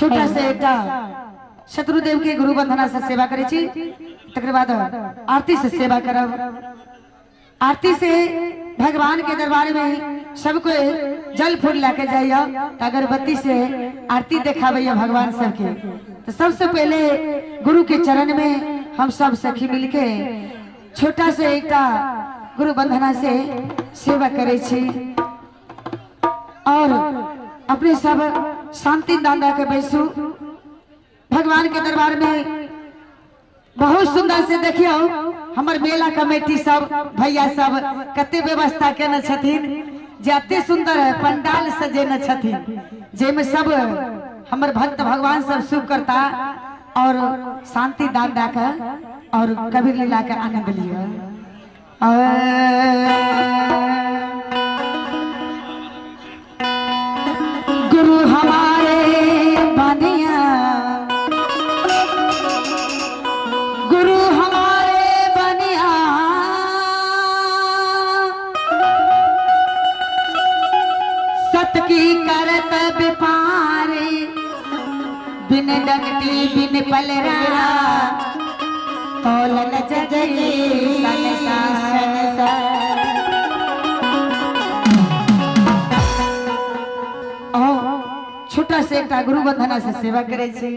छोटा से एकटा शत्रुदेव के गुरु बंधना से सेवा करे छी, तकर बाद आरती से सेवा करब। आरती से भगवान के दरबार में सबको जल फूल लेके जाइए, अगरबत्ती से आरती देखाबैया भगवान सबके। तो सबसे पहले गुरु के चरण में हम सब सखी मिलके छोटा से एकटा गुरु बंधना से सेवा करे छी और अपने सब शांति दादा के बैसू। भगवान के दरबार में बहुत सुंदर से देखियो हमर मेला कमेटी सब भैया सब कते व्यवस्था केने छथिन, जते सुंदर पंडाल सजेने छथिन, जेमे सब हमर भक्त भगवान सब सुख करता और शांति दान दाका और कबीर लीला के आनंद लियो। गुरु हमारे बनिया, गुरु हमारे बनिया, सत की करत विपारे, बिन डगटी बिन पलरा, तोलन जजई छोटा से एकटा गुरु बंधना से सेवा करे छी।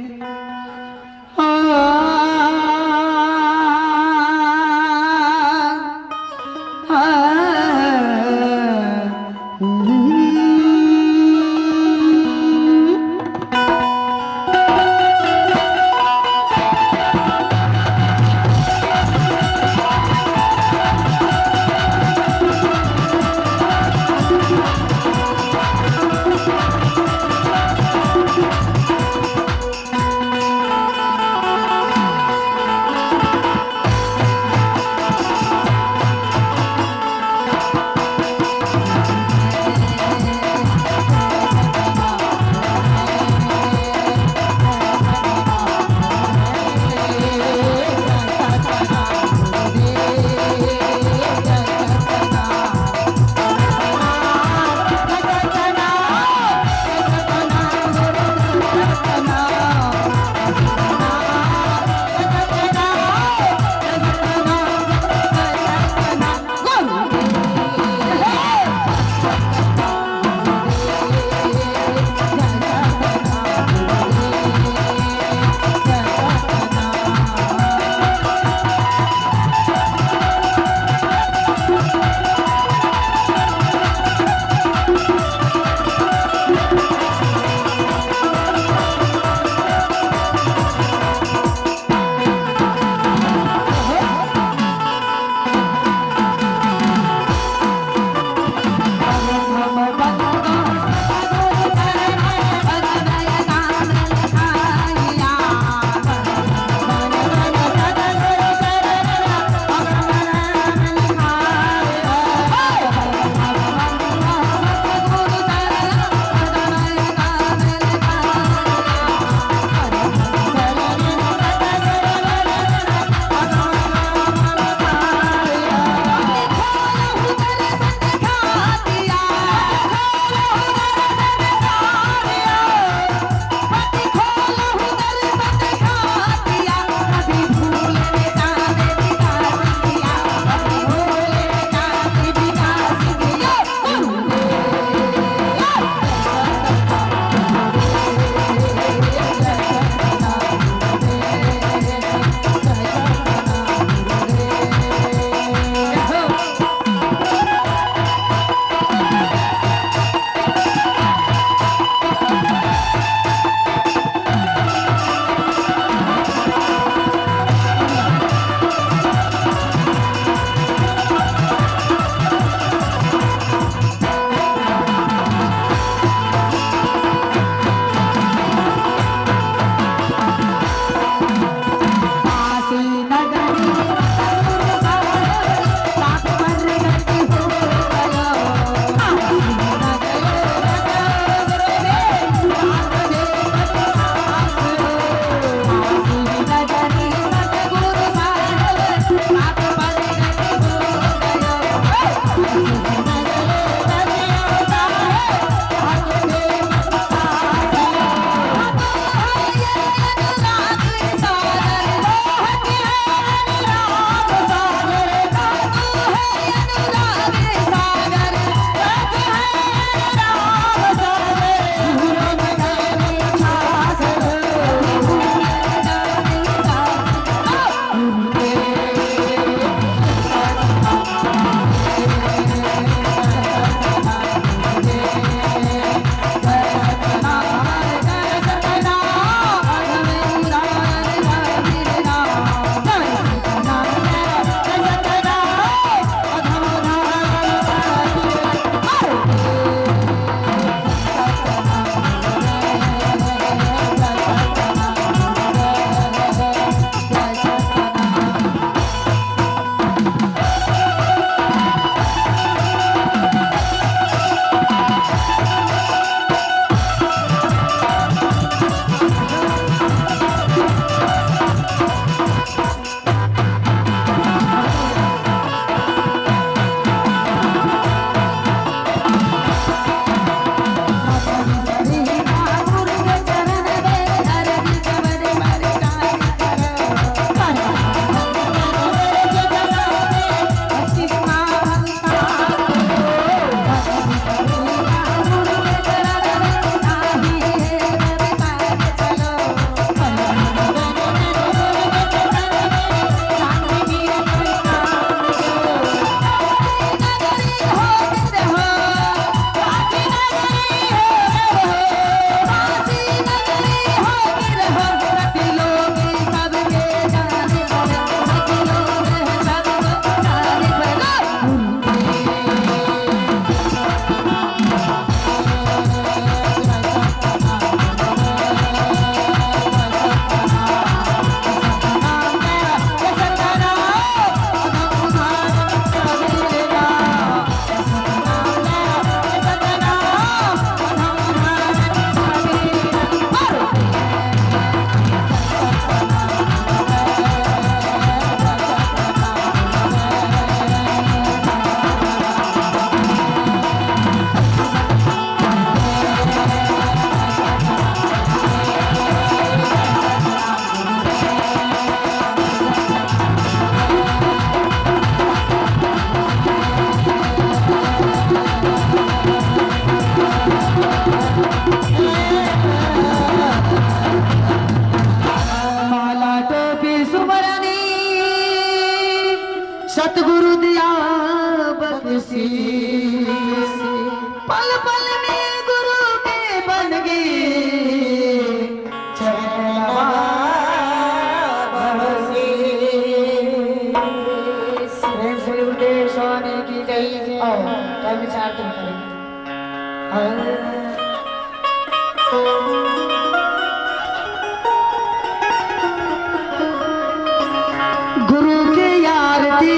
गुरु की आरती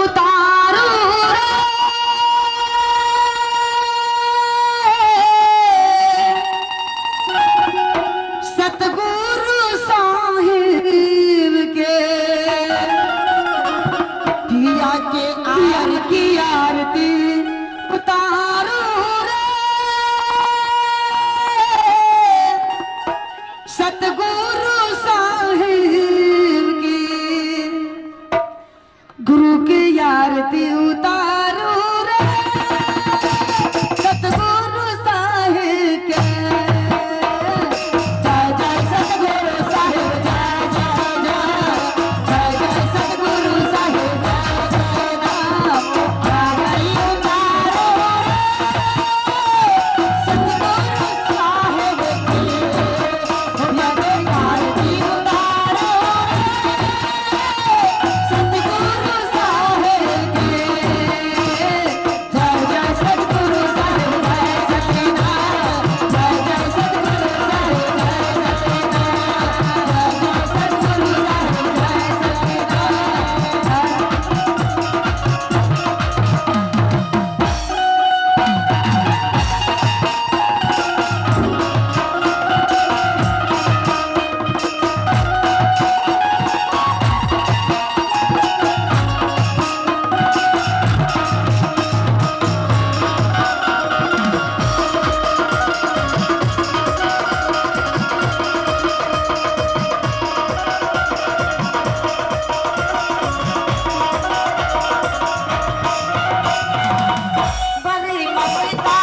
उतारो सतगुरु साहिब के पिया के आर की आरती उतारो सतगुरु साहिब की गुरु की आरती उतारो रे सतगुरु साहिब के जय जय सतगुरु साहिब जय जय जय जय जय सतगुरु साहिब जय जय राम आरती उतारो रे सतगुरु साहिब की पिया के आरती उतारो रे सतगुरु साहिब की जय जय सतगुरु साहिब जय सच्चिदानंद जय जय सतगुरु साहिब जय सच्चिदानंद जय जय सतगुरु साहिब जय सच्चिदानंद बड़ी ममता